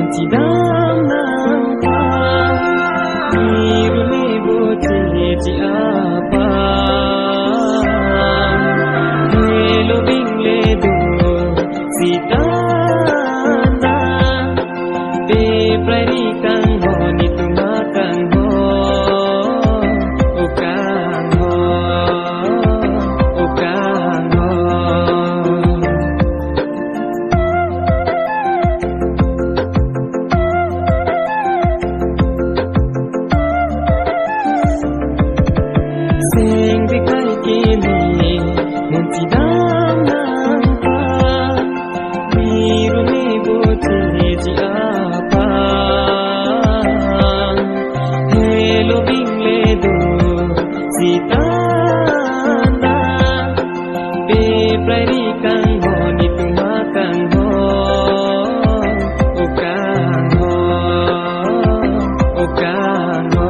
Tidam nampak biru lebih di apa Hello bingle do sitanda Be prari kang ho ni tuma kang ho O kang ho O kang ho Sing dikai kini Tidam nampak biru lebih di apa Hello bingle do sitanda Be prari kang ho ni tuma kang ho O kang ho O kang ho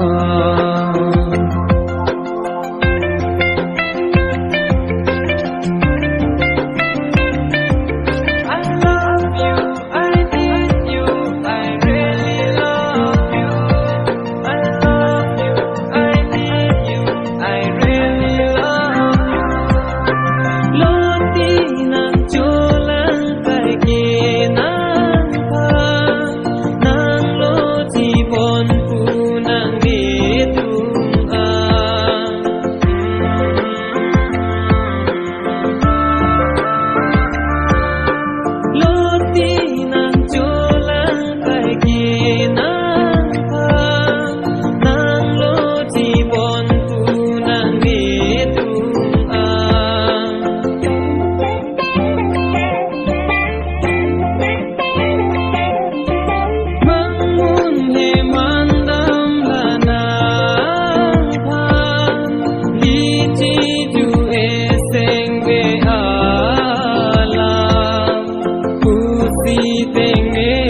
Tengue